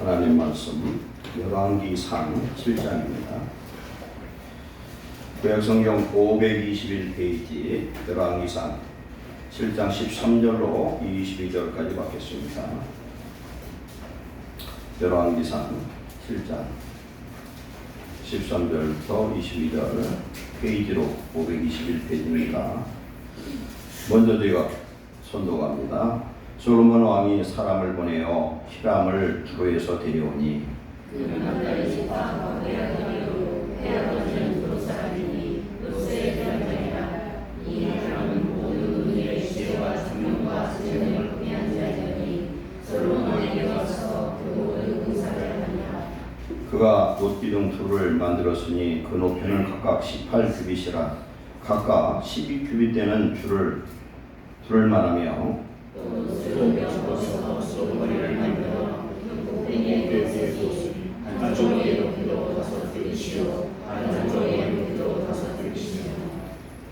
하나님 말씀 열왕기상 7장입니다. 구약성경 521페이지 열왕기상 7장 13절로 22절까지 받겠습니다. 열왕기상 7장 13절부터 22절 페이지로 521페이지입니다. 먼저 저희가 선독합니다. 솔로몬 왕이 사람을 보내어 히람을 두로에서 데려오니 그가 놋기둥 둘을 만들었으니 그 높이는 각각 18규빗이라 각각 12규빗 되는 줄을 말하며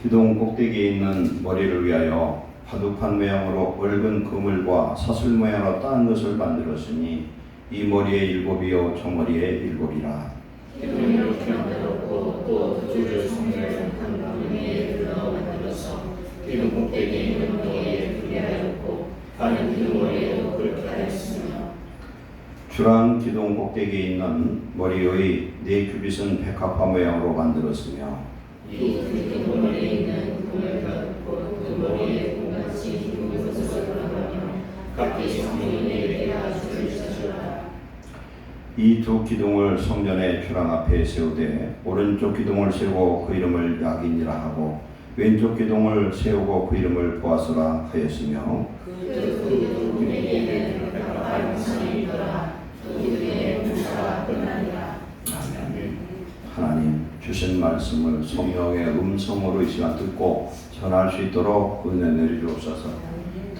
기둥 꼭대기에 있는 머리를 위하여 바둑판 모양으로 얽은 그물과 사슬 모양으로 딴 것을 만들었으니 이 머리에 일곱이요 저 머리에 일곱이라. 기둥을 이렇게 만들었고 또 그 줄을 성전에 한 가운데에 둘러 만들어서 기둥 꼭대기에 있는 머리에 두게 하였고 다른 기둥 머리에도 그렇게 하였으며 주랑 기둥 꼭대기에 있는 머리의 네 규빗은 백합화 모양으로 만들었으며 이 기둥 머리에 있는 그물을 가졌고 그 머리에 공같이 기둥 것을 하며 각기 성전에 내가 줄을 지으라. 이 두 기둥을 성전의 주랑 앞에 세우되 오른쪽 기둥을 세우고 그 이름을 야긴이라 하고 왼쪽 기둥을 세우고 그 이름을 보아스라 하였으며 하나님 주신 말씀을 성령의 음성으로 이 시간 듣고 전할 수 있도록 은혜 내리주옵소서.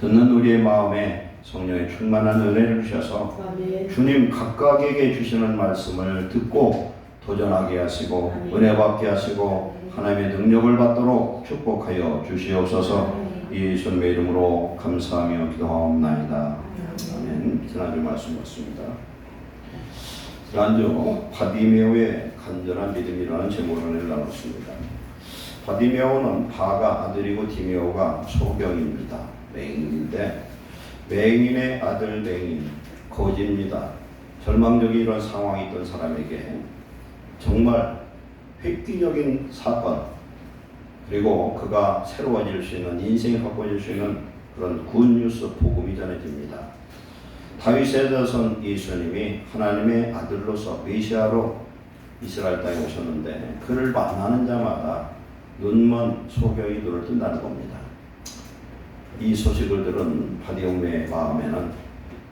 듣는 우리의 마음에 성령의 충만한 은혜를 주셔서 주님 각각에게 주시는 말씀을 듣고 도전하게 하시고 은혜 받게 하시고 하나님의 능력을 받도록 축복하여 주시옵소서. 예수님의 이름으로 감사하며 기도하옵나이다. 아멘. 지난주 말씀 받습니다. 지난주 바디메오의 간절한 믿음이라는 제목으로 나눴습니다. 바디메오는 바가 아들이고 디메오가 소경입니다. 맹인인데 맹인의 아들 맹인 거지입니다. 절망적인 이런 상황이 있던 사람에게 정말 획기적인 사건 그리고 그가 새로워질 수 있는 인생이 바꿔질 수 있는 그런 굿뉴스 복음이 전해집니다. 다윗에 대해서는 예수님이 하나님의 아들로서 메시아로 이스라엘 땅에 오셨는데 그를 만나는 자마다 눈먼 소경이 눈을 뜬다는 겁니다. 이 소식을 들은 바디메오의 마음에는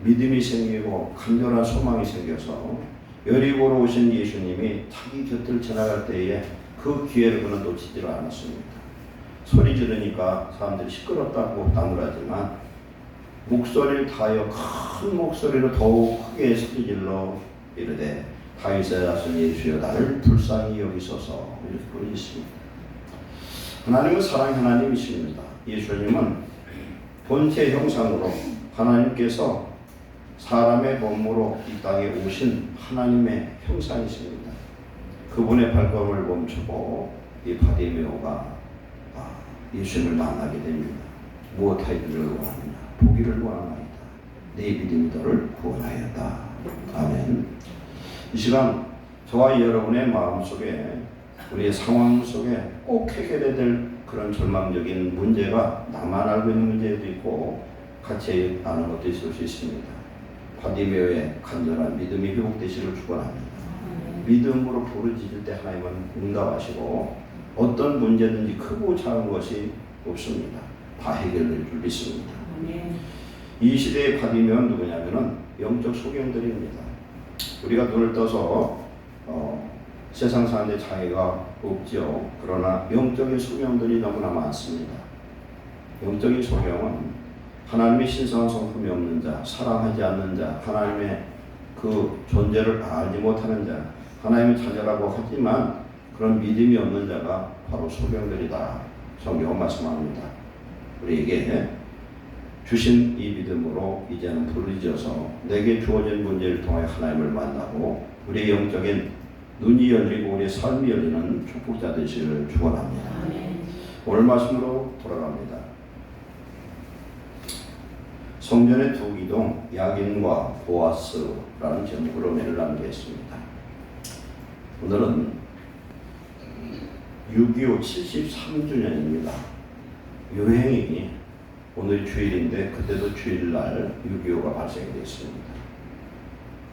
믿음이 생기고 간절한 소망이 생겨서 여리고로 오신 예수님이 자기 곁을 지나갈 때에 그 기회를 그는 놓치지를 않았습니다. 소리 지르니까 사람들이 시끄럽다고 나무라지만 목소리를 다하여 큰 목소리로 더욱 크게 소리질러 이르되 다윗의 자손 예수여 나를 불쌍히 여기소서 이렇게 부르셨습니다. 하나님은 사랑의 하나님이십니다. 예수님은 본체 형상으로 하나님께서 사람의 몸으로 이 땅에 오신 하나님의 형상이십니다. 그분의 발걸음을 멈추고 이 바디메오가 예수님을 만나게 됩니다. 무엇하기를 원하느냐? 보기를 원하나이다. 내 믿음이 너를 구원하였다. 아멘. 이 시간 저와 여러분의 마음속에 우리의 상황 속에 꼭 해결해야 될 그런 절망적인 문제가 나만 알고 있는 문제도 있고 같이 아는 것도 있을 수 있습니다. 바디메오의 간절한 믿음이 회복되시기를 축원합니다. 믿음으로 부르짖을 때 하나님은 응답하시고 어떤 문제든지 크고 작은 것이 없습니다. 다 해결될 줄 믿습니다. 이 시대의 바디메오는 누구냐면은 영적 소경들입니다. 우리가 눈을 떠서 세상 사는데 장애가 없죠. 그러나 영적인 소경들이 너무나 많습니다. 영적인 소경은 하나님의 신성한 성품이 없는 자, 사랑하지 않는 자, 하나님의 그 존재를 알지 못하는 자, 하나님의 자녀라고 하지만 그런 믿음이 없는 자가 바로 소경들이다. 성경은 말씀합니다. 우리에게 주신 이 믿음으로 이제는 부르짖어서 내게 주어진 문제를 통하여 하나님을 만나고 우리의 영적인 눈이 열리고 우리의 삶이 열리는 축복자 되시기를 축원합니다. 오늘 말씀으로 돌아갑니다. 성전의 두 기둥 야긴과 보아스라는 제목으로 은혜를 남기겠습니다. 오늘은 6.25 73주년입니다. 유행이 오늘 주일인데 그때도 주일날 6.25가 발생됐습니다.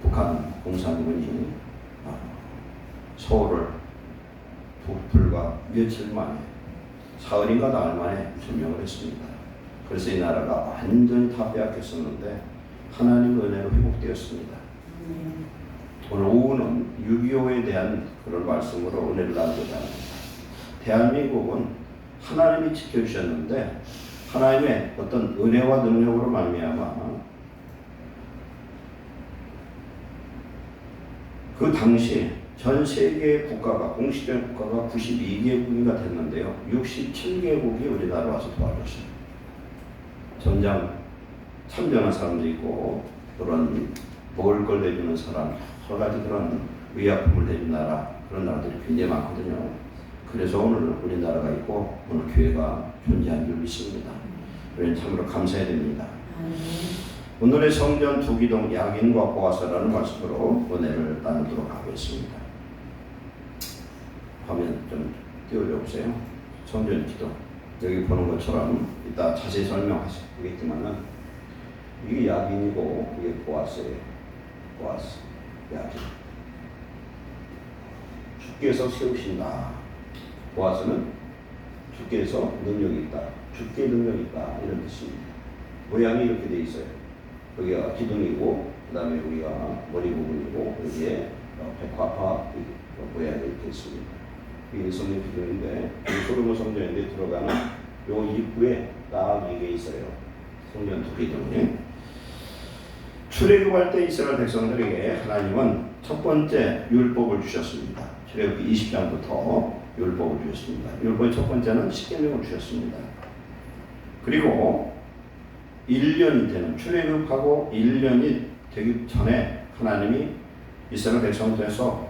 북한 공산군이 서울을 불과 며칠 만에 사흘인가 나흘 만에 점령을 했습니다. 그래서 이 나라가 완전히 다 빼앗겼었는데 하나님의 은혜로 회복되었습니다. 오늘 오후는 6.25에 대한 그런 말씀으로 은혜를 나누고자 합니다. 대한민국은 하나님이 지켜주셨는데 하나님의 어떤 은혜와 능력으로 말미암아 그 당시 전 세계의 국가가 공식적 국가가 92개국이가 됐는데요. 67개국이 우리나라 와서 도와줬어요. 전장 참전한 사람도 있고 그런 먹을 걸 내주는 사람 여러 가지 그런 의약품을 내준 나라 그런 나라들이 굉장히 많거든요. 그래서 오늘 우리나라가 있고 오늘 교회가 존재한 줄 믿습니다. 우리는 참으로 감사해야 됩니다. 오늘의 성전 두 기둥 야긴과 보아스라는 말씀으로 은혜를 나누도록 하겠습니다. 화면 좀 띄워줘 보세요. 성전 기둥 여기 보는 것처럼 이따 자세히 설명하시겠지만은 이게 야긴이고 이게 보아스예요. 보아스 야긴. 주께서 세우신다. 보아스는 주께서 능력이 있다. 주께 능력이 있다. 이런 뜻입니다. 모양이 이렇게 돼 있어요. 여기가 기둥이고 그 다음에 우리가 머리 부분이고 여기에 백화파 모양이 이렇게 있습니다. 이게 성전 기둥인데 소로몬 성전인데 들어가는 요 입구에 딱 이게 있어요. 성전 두 기둥이. 출애굽할 때 이스라엘 백성들에게 하나님은 첫 번째 율법을 주셨습니다. 출애굽기 20장부터 율법을 주셨습니다. 율법의 첫 번째는 십계명을 주셨습니다. 그리고 1년이 되는 출애굽하고 1년이 되기 전에 하나님이 이스라엘 백성들에서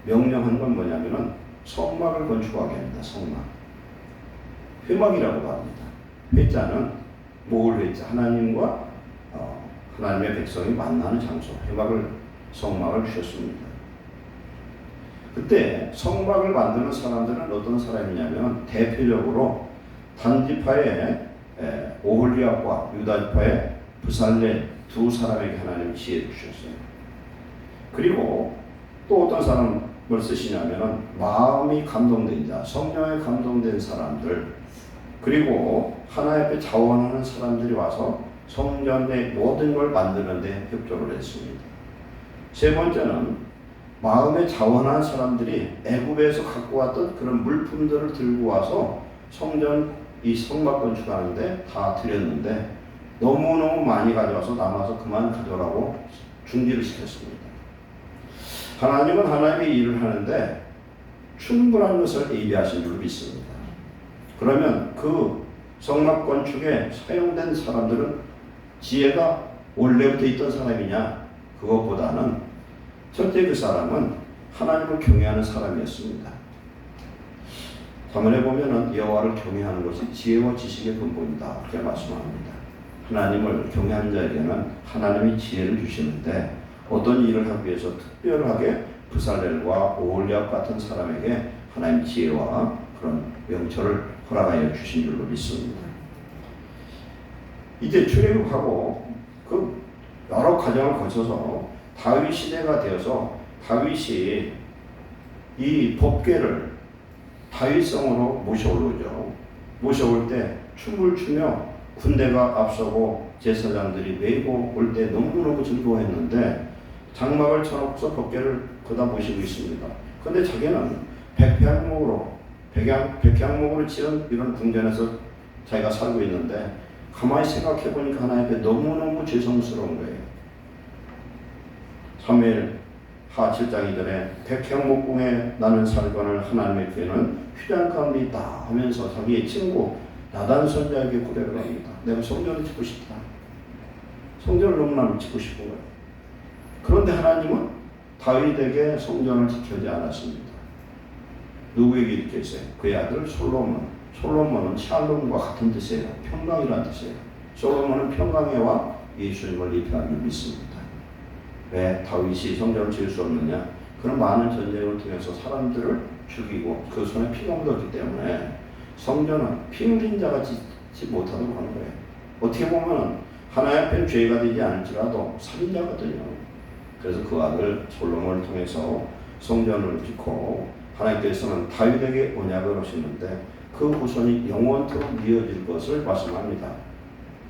명령한 건 뭐냐면은 성막을 건축하게 합니다. 성막. 회막이라고 합니다. 회자는 뭘 회자? 하나님과 하나님의 백성이 만나는 장소. 회막을 성막을 주셨습니다. 그때 성막을 만드는 사람들은 어떤 사람이냐면 대표적으로 단지파의 오홀리압과 유다지파의 부살렐 두 사람에게 하나님 지혜를 주셨어요. 그리고 또 어떤 사람을 쓰시냐면 마음이 감동된 자, 성령에 감동된 사람들, 그리고 하나님 앞에 자원하는 사람들이 와서 성전의 모든 걸 만드는데 협조를 했습니다. 세 번째는 마음에 자원한 사람들이 애굽에서 갖고 왔던 그런 물품들을 들고 와서 성전 이 성막 건축하는데 다 드렸는데 너무너무 많이 가져와서 남아서 그만 가져라고 중지를 시켰습니다. 하나님은 하나님의 일을 하는데 충분한 것을 예비하신 줄 믿습니다. 그러면 그 성막 건축에 사용된 사람들은 지혜가 원래부터 있던 사람이냐? 그것보다는 첫째 그 사람은 하나님을 경외하는 사람이었습니다. 자문에 보면은 여호와를 경외하는 것이 지혜와 지식의 근본이다 이렇게 말씀합니다. 하나님을 경외하는 자에게는 하나님이 지혜를 주시는데 어떤 일을 하기 위해서 특별하게 부살렐과 오홀리압 같은 사람에게 하나님 지혜와 그런 명철을 허락하여 주신 줄로 믿습니다. 이제 출애굽하고 그 여러 과정을 거쳐서 다윗 시대가 되어서 다윗이 이 법궤를 다윗성으로 모셔오죠. 모셔올 때 춤을 추며 군대가 앞서고 제사장들이 메고 올 때 너무너무 즐거워했는데 장막을 쳐놓고서 법궤를 거다 모시고 있습니다. 그런데 자기는 백향목으로 치른 이런 궁전에서 자기가 살고 있는데 가만히 생각해 보니까 하나님 앞에 너무너무 죄송스러운 거예요. 사무엘 하 7장 2절에 백향목궁에 나는 살거늘 하나님의 교회는 휴장 가운데 있다 하면서 자기의 친구 나단 선자에게 고백을 합니다. 내가 성전을 짓고 싶다. 성전을 너무나 짓고 싶은 거예요. 그런데 하나님은 다윗에게 성전을 지켜지 않았습니다. 누구에게 이렇게 했어요? 그의 아들 솔로몬. 솔로몬은 샬롬과 같은 뜻이에요. 평강이라는 뜻이에요. 솔로몬은 평강에와 예수님을 예표하는 줄 믿습니다. 왜 다윗이 성전을 지을 수 없느냐? 그런 많은 전쟁을 통해서 사람들을 죽이고 그 손에 피가 묻었기 때문에 성전은 피 흘린 자가 짓지 못하도록 하는 거예요. 어떻게 보면 하나님 앞에 죄가 되지 않을지라도 살인자거든요. 그래서 그 아들 솔로몬을 통해서 성전을 짓고 하나님께서는 다윗에게 언약을 하시는데 그 후손이 영원토록 이어질 것을 말씀합니다.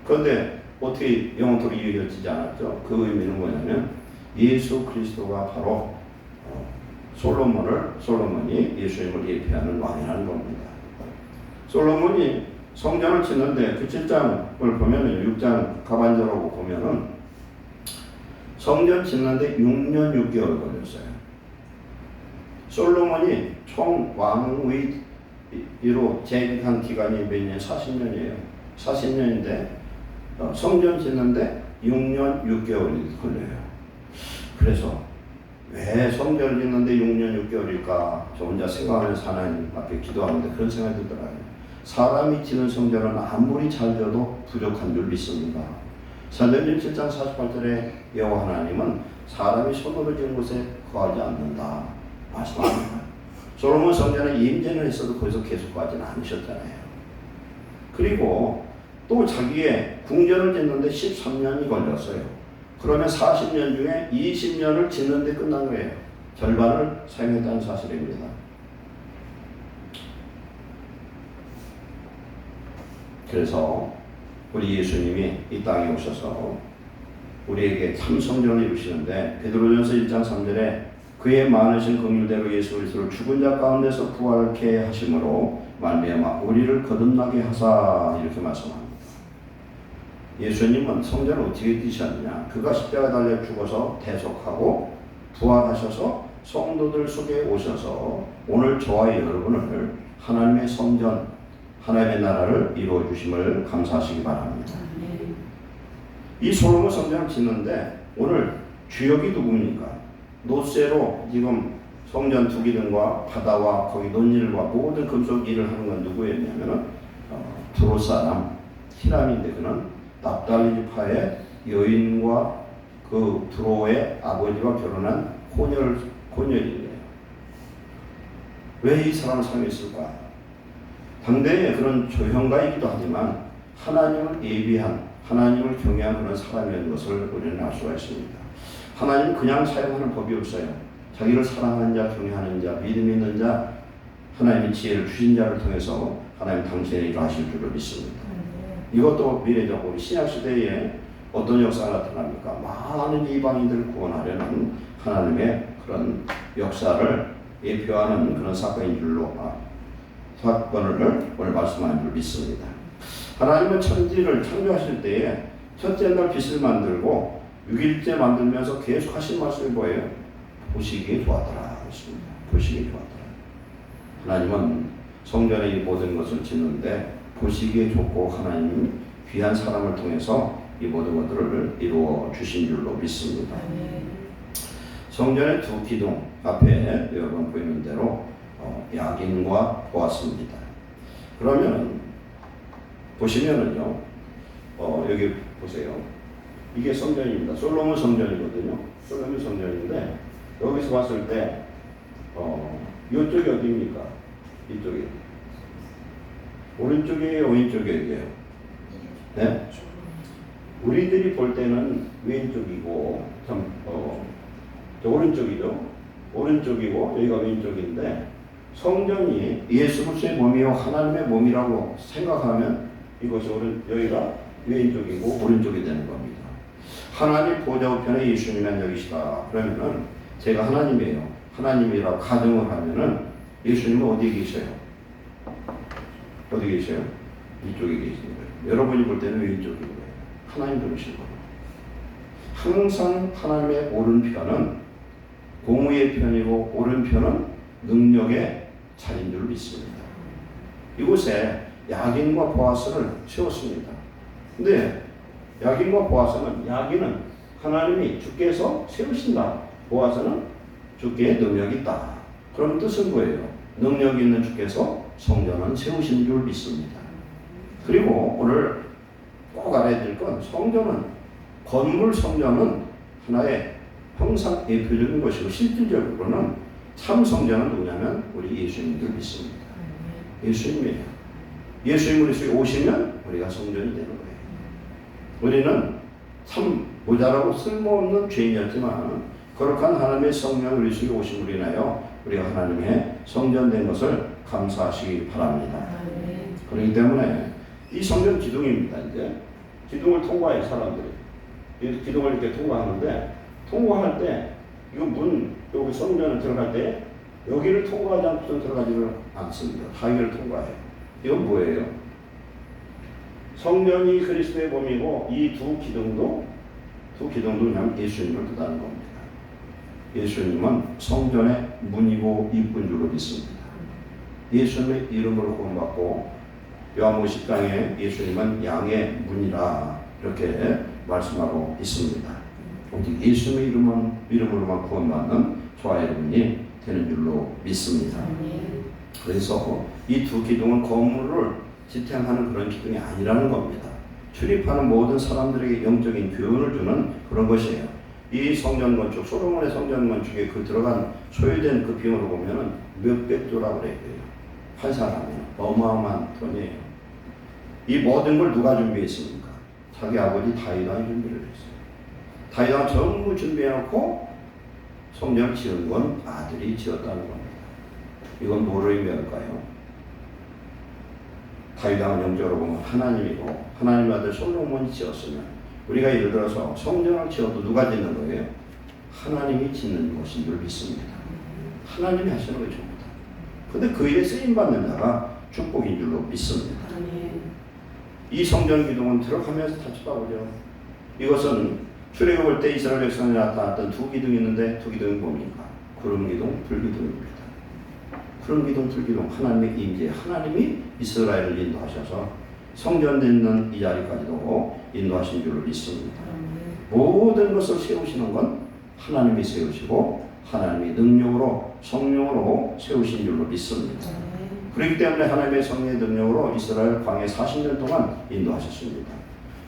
그런데 어떻게 영원토록 이어지지 않았죠? 그 의미는 뭐냐면 예수 그리스도가 바로 솔로몬이 예수님을 예표하는 왕이라는 겁니다. 솔로몬이 성전을 짓는데 그 7장을 보면은 6장 가반절하고 보면은 성전 짓는데 6년 6개월 걸렸어요. 솔로몬이 총 왕위로 재직한 기간이 몇 년? 40년이에요. 40년인데 성전 짓는데 6년 6개월이 걸려요. 그래서 왜 성전을 짓는데 6년 6개월일까? 저 혼자 생각하면서 하나님 앞에 기도하는데 그런 생각이 들더라고요. 사람이 짓는 성전은 아무리 잘 져도 부족한 줄 믿습니다. 사도행전 7장 48절에 여호와 하나님은 사람이 손으로 지은 곳에 거하지 않는다 말씀합니다. 솔로몬 성전에 임재는 했어도 거기서 계속 거하지는 않으셨잖아요. 그리고 또 자기의 궁전을 짓는데 13년이 걸렸어요. 그러면 40년 중에 20년을 짓는 데 끝난 거예요. 절반을 사용했다는 사실입니다. 그래서 우리 예수님이 이 땅에 오셔서 우리에게 참 성전을 이루시는데 베드로전서 1장 3절에 그의 많으신 긍휼대로 예수 그리스도를 죽은 자 가운데서 부활케 하심으로 말미암아 우리를 거듭나게 하사 이렇게 말씀합니다. 예수님은 성전을 어떻게 지으셨느냐? 그가 십자가 달려 죽어서 대속하고 부활하셔서 성도들 속에 오셔서 오늘 저와 여러분을 하나님의 성전, 하나님의 나라를 이루어 주심을 감사하시기 바랍니다. 이 솔로몬 성전을 짓는데 오늘 주역이 누굽니까? 노쇠로 지금 성전 두 기둥과 바다와 거기 논일과 모든 금속 일을 하는 건 누구였냐면은 두로 사람 히람인데 그는 납달리 지파의 여인과 그 두로의 아버지와 결혼한 혼혈이에요. 왜 이 사람을 사용했을까? 당대의 그런 조형가이기도 하지만 하나님을 예비한, 하나님을 경외한 그런 사람이라는 것을 우리는 알 수가 있습니다. 하나님은 그냥 사용하는 법이 없어요. 자기를 사랑하는 자, 경외하는 자, 믿음 있는 자, 하나님의 지혜를 주신 자를 통해서 하나님 당신의 일을 하실 줄을 믿습니다. 이것도 미래적으로 신약시대에 어떤 역사가 나타납니까? 많은 이방인들을 구원하려는 하나님의 그런 역사를 예표하는 그런 사건인 줄로 사건을 오늘 말씀하는 줄 믿습니다. 하나님은 천지를 창조하실 때에 첫째 날 빛을 만들고 6일째 만들면서 계속 하신 말씀이 뭐예요? 보시기에 좋았더라 했습니다. 보시기에 좋았더라. 하나님은 성전에 이 모든 것을 짓는데 보시기에 좋고 하나님 귀한 사람을 통해서 이 모든 것들을 이루어 주신 줄로 믿습니다. 성전의 두 기둥 앞에 여러분 보이는 대로 야긴과 보았습니다. 그러면 보시면은요, 여기 보세요. 이게 성전입니다. 솔로몬 성전이거든요. 솔로몬 성전인데 여기서 봤을 때 이쪽이 어디입니까? 이쪽이 오른쪽이에요, 왼쪽이에요? 네? 우리들이 볼 때는 왼쪽이고 저 오른쪽이죠. 오른쪽이고 여기가 왼쪽인데 성전이 예수 그리스도의 몸이요 하나님의 몸이라고 생각하면 이것이 여기가 왼쪽이고 오른쪽이 되는 겁니다. 하나님 보좌 우편에 예수님이 앉아 계시다. 그러면은 제가 하나님이에요. 하나님이라고 가정을 하면은 예수님은 어디에 계셔요? 어디 계셔요? 이쪽에 계시는 거예요. 여러분이 볼 때는 왼쪽인 거예요. 하나님 보신 거예요. 항상 하나님의 오른편은 공의의 편이고 오른편은 능력의 자리인 줄 믿습니다. 이곳에 야긴과 보아스를 세웠습니다. 근데 야긴과 보아스는, 야긴은 하나님이 주께서 세우신다. 보아스는 주께 능력이 있다. 그런 뜻은 뭐예요? 능력 있는 주께서 성전은 세우신 줄 믿습니다. 그리고 오늘 꼭 알아야 될 건 성전은, 건물 성전은 하나의 형상 대표적인 것이고 실질적으로는 참 성전은 누구냐면 우리 예수님을 믿습니다. 예수님이에요. 예수님 우리 속에 오시면 우리가 성전이 되는 거예요. 우리는 참 모자라고 쓸모없는 죄인이었지만 거룩한 하나님의 성령 우리 속에 오심으로 인하여 우리가 하나님의 성전된 것을 감사하시기 바랍니다. 그렇기 때문에 이 성전 기둥입니다. 이제 기둥을 통과해요, 사람들이. 기둥을 이렇게 통과하는데, 통과할 때 이 문, 여기 성전을 들어갈 때 여기를 통과하지 않고서 들어가지를 않습니다. 다 여기를 통과해요. 이건 뭐예요? 성전이 그리스도의 몸이고 이 두 기둥도 그냥 예수님을 뜻하는 겁니다. 예수님은 성전의 문이고 입구인 줄로 믿습니다. 예수님의 이름으로 구원받고 요한복음 10장에 예수님은 양의 문이라 이렇게 말씀하고 있습니다. 오직 예수님의 이름으로만 구원받는 저와 여러분이 되는 줄로 믿습니다. 그래서 이 두 기둥은 건물을 지탱하는 그런 기둥이 아니라는 겁니다. 출입하는 모든 사람들에게 영적인 교훈을 주는 그런 것이에요. 이 성전 건축, 솔로몬의 성전 건축에 그 들어간 소요된 그 비용으로 보면은 몇백 조라고 그래요. 환산하면 어마어마한 돈이에요. 이 모든 걸 누가 준비했습니까? 자기 아버지 다윗왕이 준비를 했어요. 다윗왕 전부 준비해놓고 성전을 지은 건 아들이 지었다는 겁니다. 이건 뭐를 의미할까요? 다윗왕은 영적으로 보면 하나님이고 하나님의 아들 솔로몬이 지었으면 우리가 예를 들어서 성전을 지어도 누가 짓는 거예요? 하나님이 짓는 것인 줄 믿습니다. 하나님이 하시는 거죠. 근데 그 일에 쓰임받는 자가 축복인 줄로 믿습니다. 이 성전 기둥은 들어가면서 다 쳐다보죠. 이것은 출애굽을 때 이스라엘 백성에 나타났던 두 기둥이 있는데 두 기둥이 뭡니까? 구름 기둥, 불 기둥입니다. 구름 기둥, 불 기둥, 하나님의 임재, 하나님이 이스라엘을 인도하셔서 성전 짓는 이 자리까지도 인도하신 줄로 믿습니다. 모든 것을 세우시는 건 하나님이 세우시고 하나님이 능력으로 성령으로 세우신 줄로 믿습니다. 그렇기 때문에 하나님의 성령의 능력으로 이스라엘 광야 40년 동안 인도하셨습니다.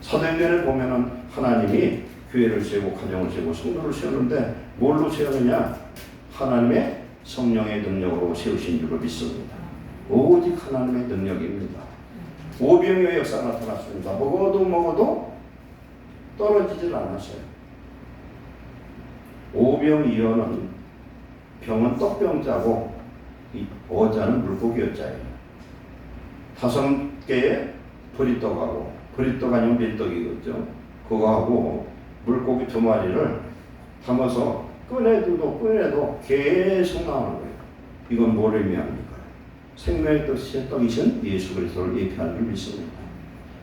사도행전을 보면은 하나님이 교회를 세우고 가정을 세우고 성도를 세우는데 뭘로 세우느냐? 하나님의 성령의 능력으로 세우신 줄로 믿습니다. 오직 하나님의 능력입니다. 오병이어의 역사가 나타났습니다. 먹어도 떨어지질 않았어요. 오병이어는 병은 떡병자고 이 어자는 물고기어자예요. 5개의 보리떡하고 보리떡 아니면 밀떡이겠죠. 그거하고 물고기 2마리를 담아서 꺼내도 계속 나오는 거예요. 이건 뭘 의미합니까? 생명의 떡이신 예수 그리스도를 예표하는 줄 믿습니다.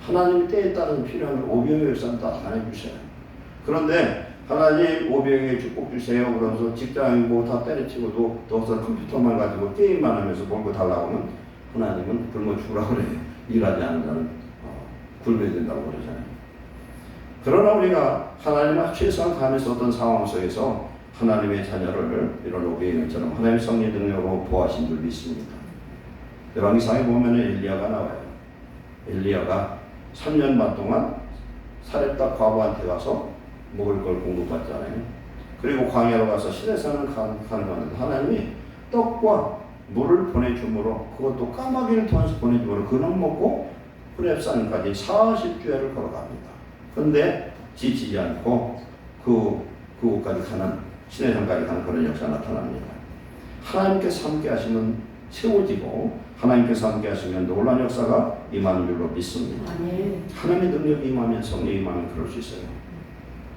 하나님 때에 따른 필요한 오병이어 역사는 다 해주셔요. 그런데 하나님 오병이어 축복 주세요. 그러면서 직장이고 다 때려치고도 더서 컴퓨터만 가지고 게임만 하면서 벌고 달라고 하면 하나님은 굶어 죽으라고 그래요. 일하지 않는 자는 굶어야 된다고 그러잖아요. 그러나 우리가 하나님과 최선을 다하면서 어떤 상황 속에서 하나님의 자녀를 이런 오병이어처럼 하나님의 성령의 능력으로 보호하신 줄 믿습니다. 열왕기상에 보면 엘리야가 나와요. 엘리야가 3년 반 동안 사렙다 과부한테 가서 먹을 걸 공급받잖아요. 그리고 광야로 가서 시내산을 가는데 하나님이 떡과 물을 보내줌으로 그것도 까마귀를 통해서 보내줌으로 그놈 먹고 호렙산까지 40주야를 걸어갑니다. 그런데 지치지 않고 그곳까지 가는 시내산까지 가는 그런 역사가 나타납니다. 하나님께서 함께 하시면 세워지고 하나님께서 함께 하시면 놀라운 역사가 임하는 줄로 믿습니다. 하나님의 능력이 임하면 성령이 임하면 그럴 수 있어요.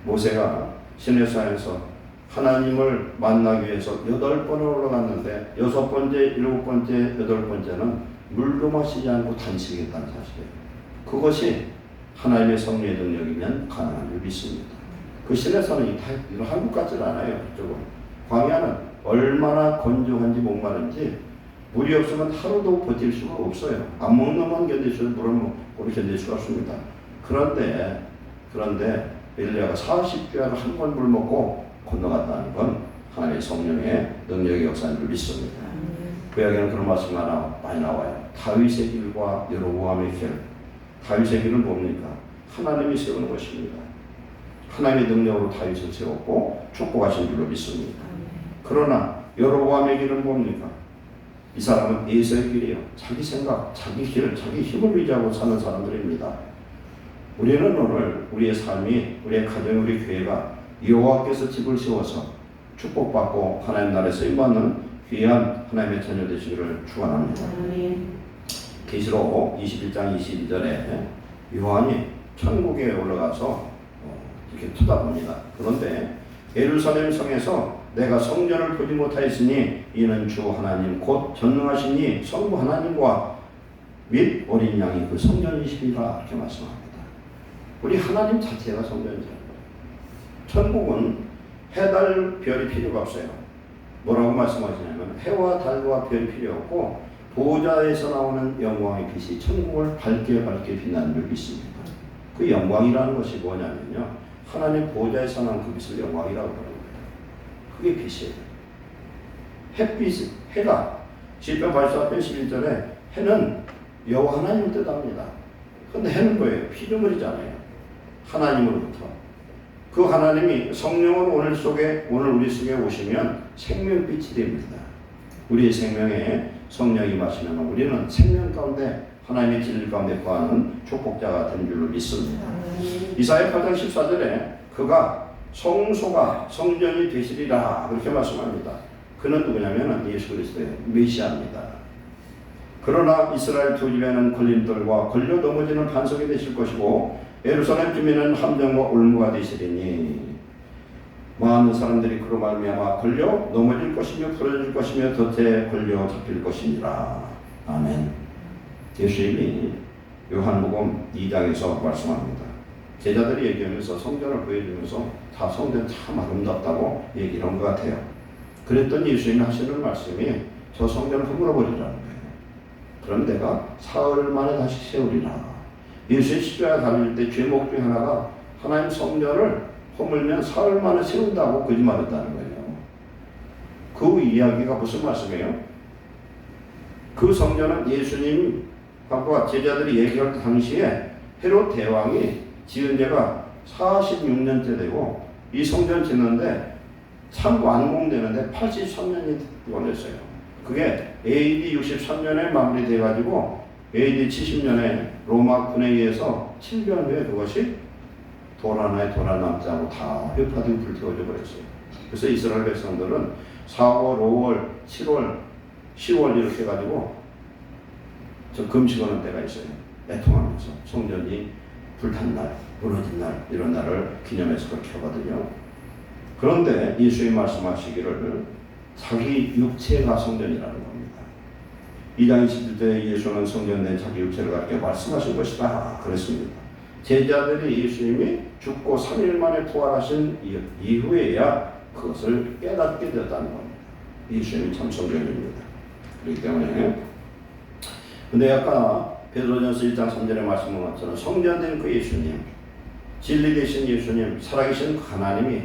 모세가 시내산에서 하나님을 만나기 위해서 8번을 올라갔는데 6번째, 7번째, 8번째는 물도 마시지 않고 단식했다는 사실이에요. 그것이 하나님의 성령의 능력이면 가능한 줄 믿습니다. 그 시내산은 한국 같지 않아요. 저거. 광야는 얼마나 건조한지 목마른지 물이 없으면 하루도 버틸 수가 없어요. 안 먹는 놈만 견딜 수는 물은 우리 견딜 수가 없습니다. 그런데 엘리야가 40주야를 한 번 물 먹고 건너갔다는 건 하나님의 성령의 능력의 역사인 줄 믿습니다. 구약에는 그런 말씀이 많이 나와요. 다윗의 길과 여로보암의 길. 다윗의 길은 뭡니까? 하나님이 세우는 것입니다. 하나님의 능력으로 다윗을 세웠고 축복하신 줄로 믿습니다. 그러나 여로보암의 길은 뭡니까? 이 사람은 에서의 길이에요. 자기 생각, 자기 길, 자기 힘을 의지하고 사는 사람들입니다. 우리는 오늘 우리의 삶이, 우리의 가정, 우리 교회가 여호와께서 집을 세워서 축복받고 하나님 나라에 쓰임받는 귀한 하나님의 자녀 되시기를 축원합니다. 계시록 21장 22절에 요한이 천국에 올라가서 이렇게 쳐다봅니다. 그런데 예루살렘 성에서 내가 성전을 보지 못하였으니 이는 주 하나님 곧 전능하시니 성부 하나님과 및 어린 양이 그 성전이시리라 이렇게 말씀합니다. 우리 하나님 자체가 성전이잖아요. 천국은 해, 달, 별이 필요가 없어요. 뭐라고 말씀하시냐면 해와 달과 별이 필요 없고 보좌에서 나오는 영광의 빛이 천국을 밝게 빛나는 줄 믿습니다. 그 영광이라는 것이 뭐냐면요, 하나님 보좌에서 나오는 그 빛을 영광이라고 그러는 거예요. 그게 빛이에요. 햇빛, 해가 시편 84편 11절에 해는 여호와 하나님을 뜻합니다. 근데 해는 뭐예요? 피조물이잖아요. 하나님으로부터. 그 하나님이 성령으로 오늘 우리 속에 오시면 생명빛이 됩니다. 우리의 생명에 성령이 마시면 우리는 생명 가운데 하나님의 진리 가운데 거하는 축복자가 된 줄로 믿습니다. 이사야 8장 14절에 그가 성소가 성전이 되시리라 그렇게 말씀합니다. 그는 누구냐면 예수 그리스도의 메시아입니다. 그러나 이스라엘 두 집에는 걸림돌과 걸려 넘어지는 반석이 되실 것이고 예루살렘 주민은 함정과 올무가 되시리니 많은 사람들이 그로 말미암아 걸려 넘어질 것이며 부러질 것이며 덫에 걸려 잡힐 것이니라. 아멘. 예수님이 요한복음 2장에서 말씀합니다. 제자들이 얘기하면서 성전을 보여주면서 다 성전 참 아름답다고 얘기한 것 같아요. 그랬더니 예수님이 하시는 말씀이 저 성전을 허물어 버리라는 거예요. 그럼 내가 사흘 만에 다시 세우리라. 예수의 십자가 달릴 때 죄목 중 하나가 하나님 성전을 허물면 사흘 만에 세운다고 거짓말했다는 거예요. 그 이야기가 무슨 말씀이에요? 그 성전은 예수님과 제자들이 얘기할 당시에 헤롯 대왕이 지은 지가 46년째 되고 이 성전 짓는데 참 완공되는데 83년이 걸렸어요. 그게 AD 63년에 마무리돼가지고 AD 70년에 로마 군에 의해서 7년 후에 그것이 돌 하나에 돌 하나 남지 않고 다 휘파되고 불태워져 버렸어요. 그래서 이스라엘 백성들은 4월, 5월, 7월, 10월 이렇게 해가지고 저 금식하는 때가 있어요. 애통하면서 성전이 불탄 날, 무너진 날 이런 날을 기념해서 그렇게 하거든요. 그런데 예수님이 말씀하시기를 자기 육체가 성전이라는 겁니다. 2장 21절에 예수는 성전된 자기 육체를 갖게 말씀하신 것이다 그랬습니다. 제자들이 예수님이 죽고 3일 만에 부활하신 이후에야 그것을 깨닫게 되었다는 겁니다. 예수님이 참 성전입니다. 그렇기 때문에 근데 아까 베드로전서 1장 3절에 말씀한 것처럼 성전된 그 예수님, 진리 되신 예수님, 살아계신 그 하나님이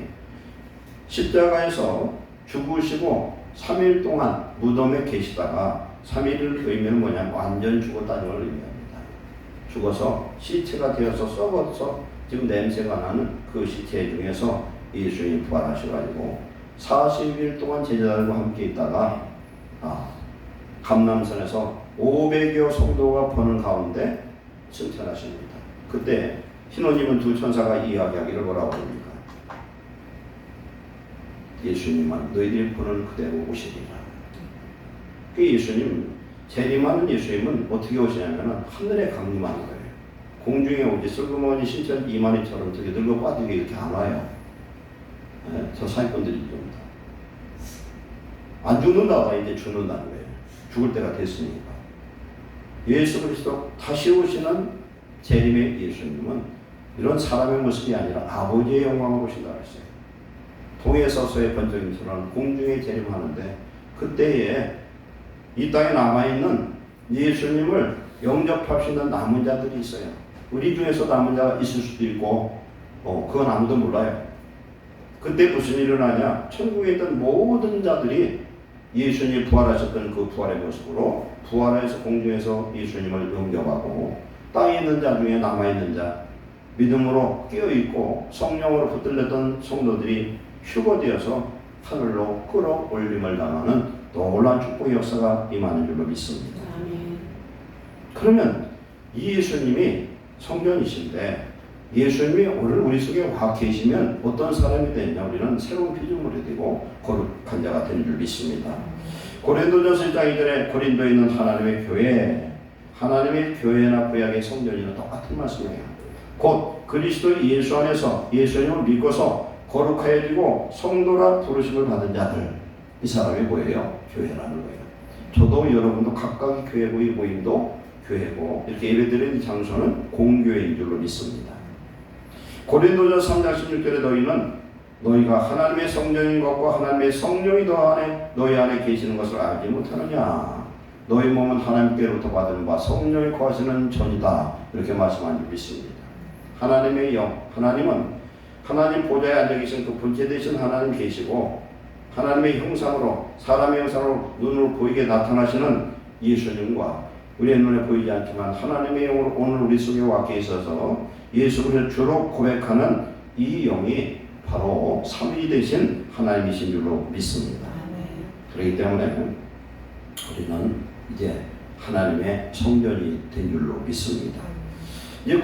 십자가에서 죽으시고 3일 동안 무덤에 계시다가 3일의 의미는 뭐냐면 완전 죽었다는 걸 의미합니다. 죽어서 시체가 되어서 썩어서 지금 냄새가 나는 그 시체 중에서 예수님이 부활하셔가지고 40일 동안 제자들과 함께 있다가 감람산에서 500여 성도가 보는 가운데 승천하십니다. 그때 신호님은 두 천사가 이야기하기를 뭐라고 합니까? 예수님만 너희들이 보는 그대로 오시리라. 그 예수님, 재림하는 예수님은 어떻게 오시냐면 하늘에 강림하는 거예요. 공중에 오지 슬그머니 신천 이만희처럼 되게 늙어 빠지게 이렇게 안 와요. 네, 저 사기꾼들이 좀 안 죽는다, 이제 죽는다는 거예요. 죽을 때가 됐으니까. 예수 그리스도 다시 오시는 재림의 예수님은 이런 사람의 모습이 아니라 아버지의 영광으로 오신다고 했어요. 동해 서서의 번쩍임처럼 공중에 재림하는데 그때에 이 땅에 남아있는 예수님을 영접할 수 있는 남은 자들이 있어요. 우리 중에서 남은 자가 있을 수도 있고 그건 아무도 몰라요. 그때 무슨 일이 일어나냐? 천국에 있던 모든 자들이 예수님이 부활하셨던 그 부활의 모습으로 부활해서 공중에서 예수님을 영접하고 땅에 있는 자 중에 남아있는 자, 믿음으로 끼어있고 성령으로 붙들렸던 성도들이 휴거되어서 하늘로 끌어올림을 당하는 놀라운 축복의 역사가 임하는 줄로 믿습니다. 그러면 이 예수님이 성전이신데 예수님이 오늘 우리 속에 와 계시면 어떤 사람이 되냐? 우리는 새로운 피조물이 되고 거룩한 자가 된 줄 믿습니다. 고린도전서 1장 2절에 고린도에 있는 하나님의 교회, 하나님의 교회나 구약의 성전이나 똑같은 말씀이에요. 곧 그리스도 예수 안에서 예수님을 믿고서 거룩하여지고 성도라 부르심을 받은 자들, 이 사람이 뭐예요? 교회라는 거예요. 저도 여러분도 각각의 교회고 이 모임도 교회고 이렇게 예배드리는 장소는 공교회인 줄로 믿습니다. 고린도전서 3장 16절에 너희가 하나님의 성전인 것과 하나님의 성령이 너희 안에 계시는 것을 알지 못하느냐? 너희 몸은 하나님께로부터 받은 바 성령이 거하시는 전이다. 이렇게 말씀한 줄 믿습니다. 하나님의 영, 하나님은 하나님 보좌에 앉아 계신 그 본체 되신 하나님 계시고 하나님의 형상으로 사람의 형상으로 눈으로 보이게 나타나시는 예수님과 우리의 눈에 보이지 않지만 하나님의 영으로 오늘 우리 속에 와 계셔서 예수를 주로 고백하는 이 영이 바로 삼위 되신 하나님이신 줄로 믿습니다. 그렇기 때문에 우리는 이제 하나님의 성전이 된 줄로 믿습니다. 이제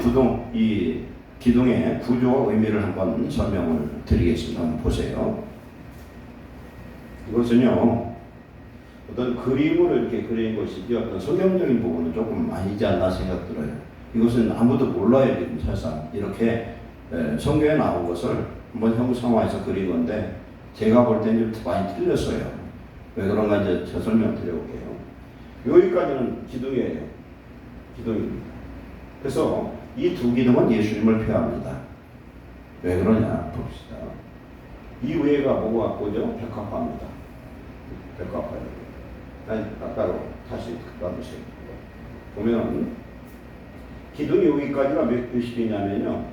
이 기둥의 구조와 의미를 한번 설명을 드리겠습니다. 한번 보세요. 이것은요, 어떤 그림으로 이렇게 그린 것이지 어떤 성경적인 부분은 조금 아니지 않나 생각 들어요. 이것은 아무도 몰라요, 지금 사실상. 이렇게 성경에 나온 것을 한번 형상화해서 그린 건데, 제가 볼 때는 좀 많이 틀렸어요. 왜 그런가 이제 저 설명 드려볼게요. 여기까지는 기둥이에요. 기둥입니다. 그래서 이 두 기둥은 예수님을 표합니다. 왜 그러냐 봅시다. 이 위에가 뭐가 보죠? 백합화입니다. 백합화예요. 아까로 다시 놔두세요. 보면 기둥이 여기까지가 몇 큐빅이냐면요.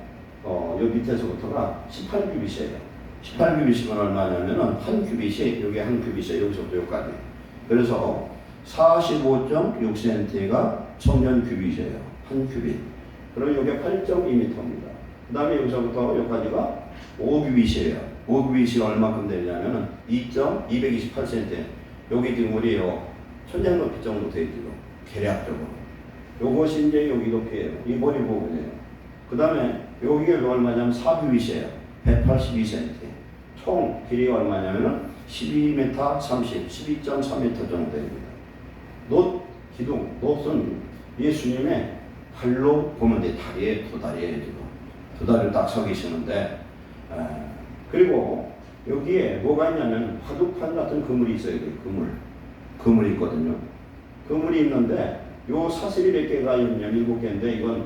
여기 밑에서부터가 18큐빅이에요. 18큐빅이면 얼마냐면은 한 큐빅이 여기 한 큐빅이에요. 여기서부터 여기까지. 그래서 45.6cm가 성전 큐빅이에요. 한 큐빅. 그럼 이게 8.2m입니다. 그 다음에 여기서부터 여기까지가 5큐빅이에요. 5큐빅이 얼마큼 되냐면은 2.228cm. 여기 지금 우리요 천장 높이 정도 되죠. 계략적으로. 요것이 이제 여기 높이에요. 이 머리 부분이에요. 그 다음에 여기가 얼마냐면 4큐빅이에요. 182cm. 총 길이가 얼마냐면은 12m 30, 12.3m 정도 됩니다. 기둥, 놋은 예수님의 발로 보면 돼. 다리에 두 다리에 지금 두 다리를 딱 서 계시는데, 그리고 여기에 뭐가 있냐면 화두판 같은 그물이 있어요. 그물이 있거든요. 그물이 있는데 요 사슬이 몇 개가 있냐면 7개인데 이건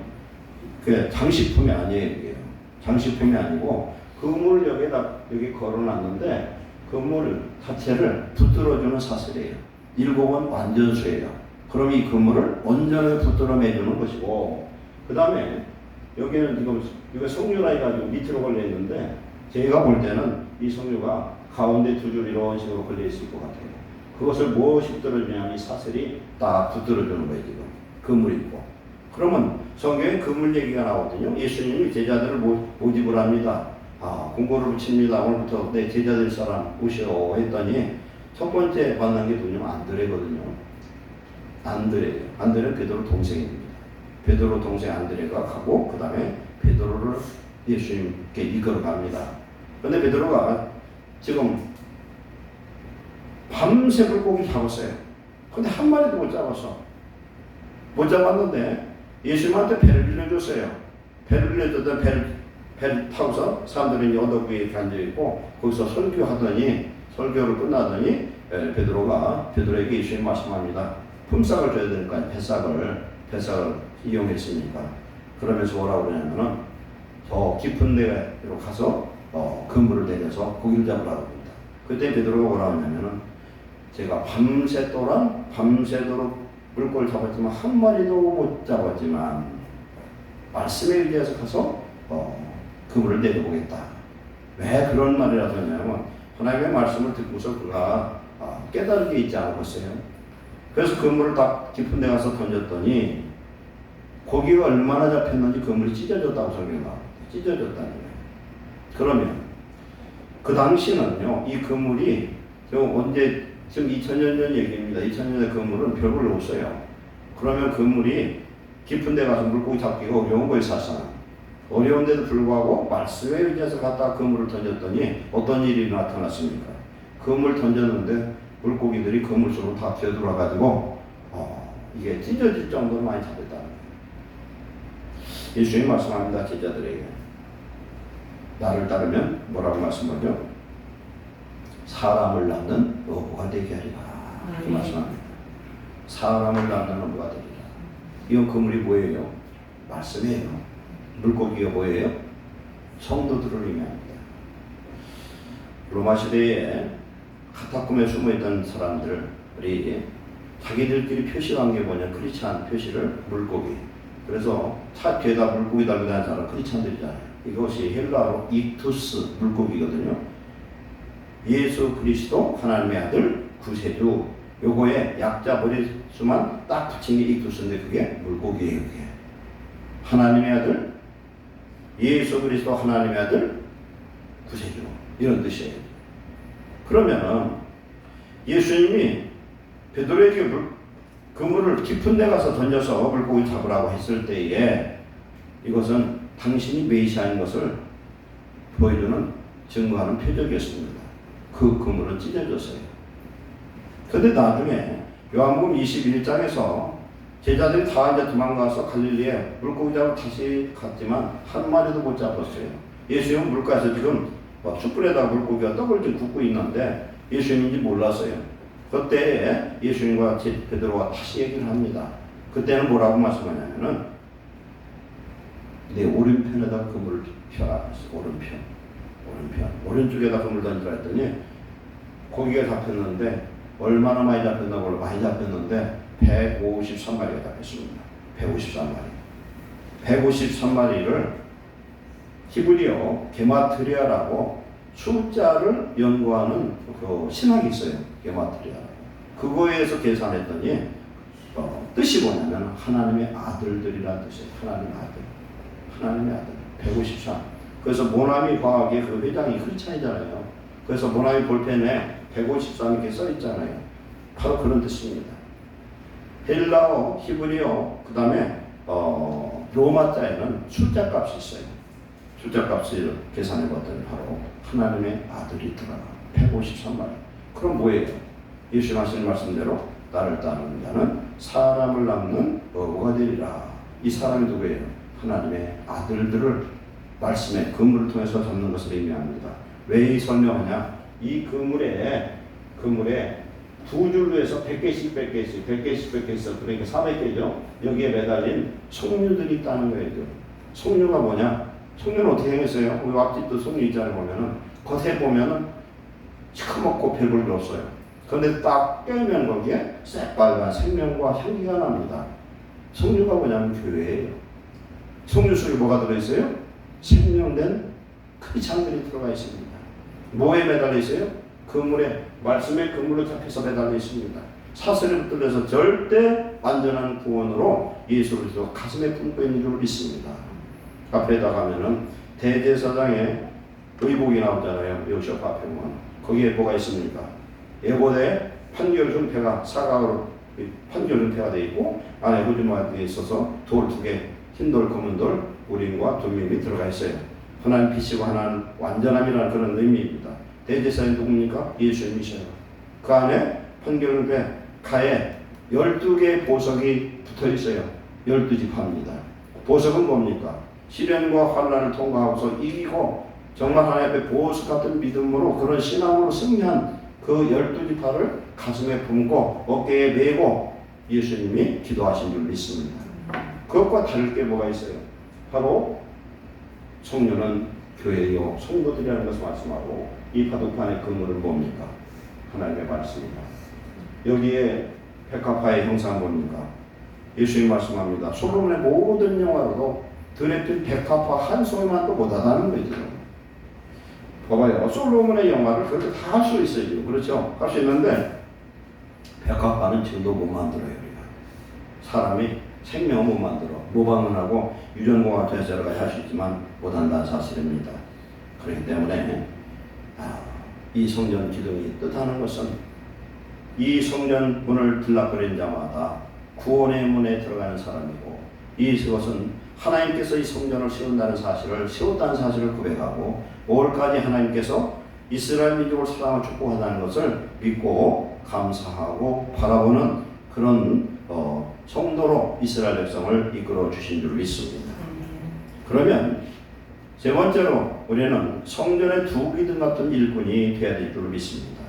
그 장식품이 아니에요. 이게 장식품이 아니고 그물 여기에다 여기 걸어놨는데 그물 자체를 붙들어주는 사슬이에요. 7은 완전수예요. 그럼 이 그물을 온전하게 붙들어 매주는 것이고, 그 다음에 여기는 지금 이거 석류라 해가지고 밑으로 걸려 있는데 제가 볼 때는 이 석류가 가운데 두 줄 이런 식으로 걸려 있을 것 같아요. 그것을 무엇이 붙들어주냐면 이 사슬이 딱 붙들어주는 거예요. 지금 그물이 있고. 그러면 성경에 그물 얘기가 나오거든요. 예수님이 제자들을 모집을 합니다. 공고를 붙입니다. 오늘부터 내 제자 될 사람 오시오 했더니 첫 번째 만난 게 누구냐면 안드레거든요. 안드레는 베드로 동생입니다. 베드로 동생 안드레가 가고 그 다음에 베드로를 예수님께 이끌어 갑니다. 그런데 베드로가 지금 밤새 물고기 잡았어요. 근데 한 마리도 못 잡았어. 못 잡았는데 예수님한테 배를 빌려줬어요. 배를 빌려줬더니 배를 타고서 사람들이 언덕 위에 이렇게 앉아있고 거기서 설교를 끝나더니 베드로에게 예수님 말씀합니다. 품삯을 줘야 되니까 뱃삭을 이용했으니까. 그러면서 뭐라고 그러냐면은 더 깊은 데로 가서 그물을 내려서 고기를 잡으라고 합니다. 그때 베드로가 뭐라고 하냐면은 제가 밤새도록 물고기를 잡았지만 한 마리도 못 잡았지만 말씀에 의지해서 가서 그물을 내려보겠다. 왜 그런 말이라도 하냐면 하나님의 말씀을 듣고서 그가 깨달은 게 있지 않았어요. 그래서 그물을 딱 깊은 데 가서 던졌더니 고기가 얼마나 잡혔는지 그물이 찢어졌다고 설명을 합니다. 찢어졌다는 거예요. 그러면 그 당시는요, 이 그물이 언제 지금 2000년 전 얘기입니다. 2000년의 그물은 별을 없어요. 그러면 그물이 깊은 데 가서 물고기 잡기가 어려운 거예요, 사실은. 어려운데도 불구하고 말씀에 의지해서 갖다가 그물을 던졌더니 어떤 일이 나타났습니까? 그물 던졌는데 물고기들이 그물 속으로 다 기어들어가지고 이게 찢어질 정도로 많이 잡혔다는 거예요. 예수님이 말씀합니다. 제자들에게. 나를 따르면 뭐라고 말씀하죠? 사람을 낳는 어부가 되게 하리라. 그 말씀합니다. 사람을 낳는 어부가 되리라. 이건 그물이 뭐예요? 말씀이에요. 물고기가 뭐예요? 성도들을 의미합니다. 로마 시대에 카타콤에 숨어있던 사람들이 자기들끼리 표시한 게 뭐냐? 크리스찬 표시를 물고기. 그래서 차 뒤에다 물고기 달고 다니는 사람 크리스찬들이잖아요. 이것이 헬라어로 익투스 물고기거든요. 예수 그리스도 하나님의 아들 구세주, 요거에 약자 머릿수만 딱 붙인 게 익투스인데 그게 물고기예요. 그게 하나님의 아들, 예수 그리스도 하나님의 아들 구세주, 이런 뜻이에요. 그러면은 예수님이 베드로에게 그물을 깊은 데 가서 던져서 물고기 잡으라고 했을 때에 이것은 당신이 메시아인 것을 보여주는 증거하는 표적이었습니다. 그 그물은 찢어졌어요. 그런데 나중에 요한복음 21장에서 제자들이 다 이제 도망가서 갈릴리에 물고기 잡으러 다시 갔지만 한 마리도 못 잡았어요. 예수님은 물가에서 지금 숯불에다 물고기가 떡을 좀 굽고 있는데 예수님인지 몰랐어요. 그때 예수님과 베드로가 다시 얘기를 합니다. 그때는 뭐라고 말씀하냐면은 내 오른편에다 그물을 펴라. 오른쪽에다 그물 던지라 했더니 고기가 잡혔는데 얼마나 많이 잡혔나고 많이 잡혔는데 153마리가 잡혔습니다. 153마리를 히브리어 게마트리아라고 숫자를 연구하는 그 신학이 있어요. 게마트리아. 그거에서 계산했더니 뜻이 뭐냐면 하나님의 아들들이라는 뜻이에요. 하나님의 아들. 153. 그래서 모나미 과학의 그 회장이 크리스찬이잖아요. 그래서 모나미 볼펜에 153 이렇게 써 있잖아요. 바로 그런 뜻입니다. 헬라어, 히브리어, 그 다음에 로마자에는 숫자 값이 있어요. 숫자 값을 계산해 봤더니 바로 하나님의 아들이 들어가 153마리. 그럼 뭐예요? 예수님 하시는 말씀대로 나를 따르는 자는 사람을 낳는 어부가 되리라. 이 사람이 누구예요? 하나님의 아들들을 말씀의 그물을 통해서 잡는 것을 의미합니다. 왜 이 설명하냐? 이 그물에 두 줄로 해서 100개씩 그러니까 400개죠. 여기에 매달린 송유들이 있다는 거예요. 송유가 뭐냐? 송유는 어떻게 생겼어요? 우리 앞집도 송유 있잖아요. 보면은 겉에 보면은 시커멓고 별 볼 게 없어요. 그런데 딱 깨면 거기에 새빨간 생명과 향기가 납니다. 송유가 뭐냐면 교회예요. 송유 속에 뭐가 들어있어요? 생명된 크리스찬들이 들어가 있습니다. 뭐에 매달려 있어요? 그물에, 말씀의 그물로 잡혀서 매달려 있습니다. 사슬에 붙들려서 절대 완전한 구원으로 예수 그리스도 가슴에 품고 있는 줄 믿습니다. 앞에다 가면은 대제사장의 의복이 나오잖아요. 요셉 앞에 보면 거기에 뭐가 있습니까? 예고대 판결준패가 사각으로 판결준패가 되어 있고 안에 호주마가 되어 있어서 돌 두 개, 흰돌, 검은돌, 우림과 둠밈이 들어가 있어요. 하나님 빛이고 하나님 완전함이라는 그런 의미입니다. 대제사장이 누굽니까? 예수님이셔요. 그 안에 판결준패 가에 12개의 보석이 붙어 있어요. 12지파입니다. 보석은 뭡니까? 시련과 환난을 통과하고서 이기고 정말 하나님 앞에 보석 같은 믿음으로 그런 신앙으로 승리한 그 12지파를 가슴에 품고 어깨에 메고 예수님이 기도하신 줄 믿습니다. 그것과 다를 게 뭐가 있어요? 바로 성령은 교회요 성도들이라는 것을 말씀하고 이 파도판의 그물은 뭡니까? 하나님의 말씀입니다. 여기에 백합화의 형상 뭡니까? 예수님이 말씀합니다. 솔로몬의 모든 영화로도 드레핀 백합화 한 송이만도 못하다는 거죠. 봐봐요. 솔로몬의 영화를 그렇게 다 할 수 있어요. 그렇죠? 할 수 있는데 백합화는 지금도 못 만들어요. 우리가. 사람이 생명을 못 만들어. 모방을 유전공학 여러 가지 할 수 있지만 못한다는 사실입니다. 그렇기 때문에 이 성전 기둥이 뜻하는 것은 이 성전 문을 들락거리는 자마다 구원의 문에 들어가는 사람이고, 이것은 하나님께서 이 성전을 세운다는 사실을, 세웠다는 사실을 고백하고 5월까지 하나님께서 이스라엘 민족을 사랑하고 축복하다는 것을 믿고 감사하고 바라보는 그런 성도로 이스라엘 백성을 이끌어 주신 줄 믿습니다. 그러면 세 번째로 우리는 성전의 두 기둥 같은 일꾼이 되어야 될 줄 믿습니다.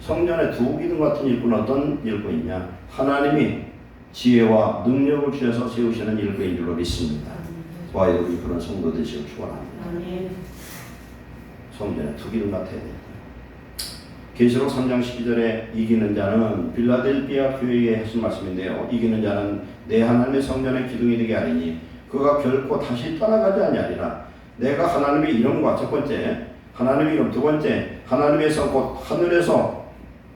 성전의 두 기둥 같은 일꾼은 어떤 일꾼이냐? 하나님이 지혜와 능력을 주셔서 세우시는 일꾼인 줄로 믿습니다. 좋아요. 우리 그런 성도 되시길 축원합니다. 성전의 두 기둥 같아야 됩니다. 계시록 3장 12절에 이기는 자는 빌라델비아 교회에 하신 말씀인데요. 이기는 자는 내 하나님의 성전의 기둥이 되게 하리니 그가 결코 다시 떠나가지 아니하리라. 내가 하나님의 이름과 첫 번째, 하나님의 이름 두 번째, 하나님의 성 곧 하늘에서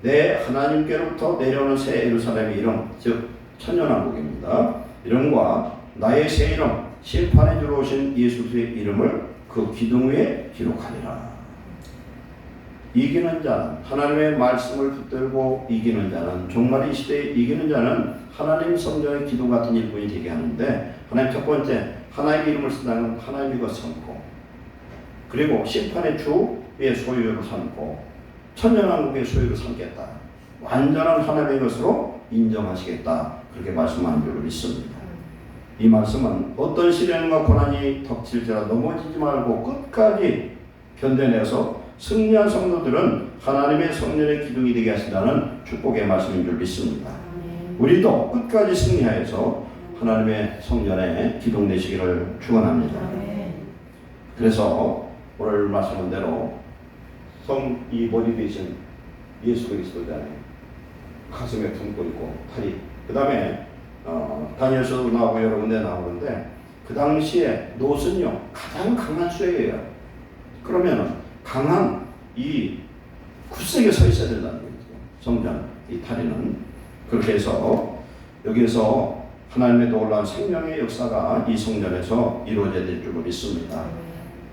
내 하나님께로부터 내려오는 새 예루살렘의 이름, 즉 천년왕국입니다. 이름과 나의 새 이름, 심판에 주러 오신 예수의 이름을 그 기둥 위에 기록하리라. 이기는 자는, 하나님의 말씀을 붙들고 이기는 자는, 종말 이 시대에 이기는 자는 하나님 성전의 기둥 같은 일꾼이 되게 하는데, 하나님 첫 번째, 하나님의 이름을 쓴다는 하나님의 것 삼고, 그리고 심판의 주의 소유를 삼고, 천년왕국의 소유를 삼겠다. 완전한 하나님의 것으로 인정하시겠다. 그렇게 말씀하는 줄 믿습니다. 이 말씀은 어떤 시련과 고난이 닥칠지라도 넘어지지 말고 끝까지 견뎌내서 승리한 성도들은 하나님의 성전의 기둥이 되게 하신다는 축복의 말씀인 줄 믿습니다. 우리도 끝까지 승리하여서 하나님의 성전에 기둥 되시기를 축원합니다. 그래서 오늘 말씀한 대로 이 머리 대신 예수 그리스도잖아요. 가슴에 품고 있고 팔이, 그 다음에 다니엘서도 나오고 여러 군데 나오는데 그 당시에 노선요 가장 강한 수레예요. 그러면은 강한 이 굳세게 서 있어야 된다는 거죠. 성전 이 다리는. 그렇게 해서 여기에서 하나님의 놀라운 생명의 역사가 이 성전에서 이루어져야 될 줄로 믿습니다.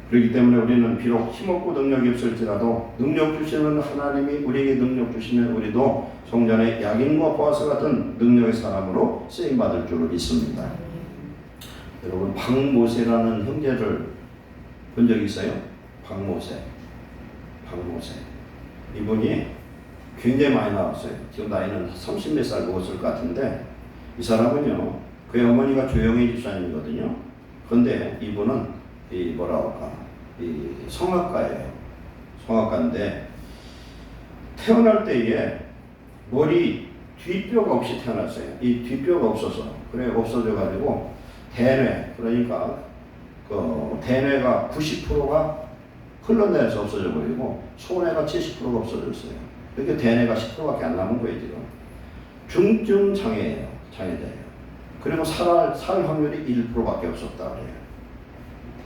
그렇기 때문에 우리는 비록 힘없고 능력이 없을지라도 능력 주시는 하나님이 우리에게 능력 주시면 우리도 성전의 야긴과 보아스 같은 능력의 사람으로 쓰임받을 줄로 믿습니다. 여러분 박모세라는 형제를 본 적이 있어요? 박모세. 이분이 굉장히 많이 나왔어요. 지금 나이는 30몇 살 먹었을 것 같은데 이 사람은요 그의 어머니가 조영희 집사님이거든요. 그런데 이분은 이 성악가예요. 성악가인데 태어날 때에 머리 뒷뼈가 없이 태어났어요. 이 뒷뼈가 없어서 없어져가지고 대뇌, 그러니까 대뇌가 90%가 흘러내려서 없어져 버리고 소뇌가 70%가 없어졌어요. 그러니까 대뇌가 10%밖에 안 남은 거예요. 지금 중증 장애예요. 장애자예요. 그리고 살 확률이 1%밖에 없었다 그래요.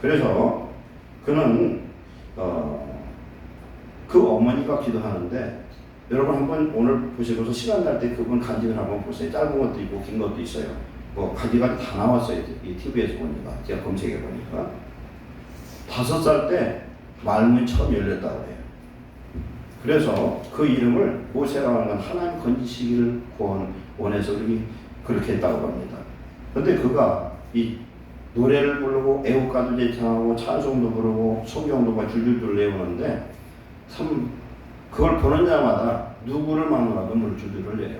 그래서 그는 그 어머니가 기도하는데 여러분 한번 오늘 보시고서 시간 날 때 그분 간증을 한번 보세요. 짧은 것도 있고 긴 것도 있어요. 가지가지 다 나왔어요. 이 TV에서 보니까 제가 검색해 보니까 5살 때 말문이 처음 열렸다고 해요. 그래서 그 이름을 모세라고 하는 건 하나님 건지시기를 원해서 그렇게 했다고 합니다. 그런데 그가 이 노래를 부르고 애국가도 제창하고 찬송도 부르고 성경도 막 줄줄줄 내오는데 참 그걸 보는 자마다 누구를 만나도 눈물을 줄줄 흘려요.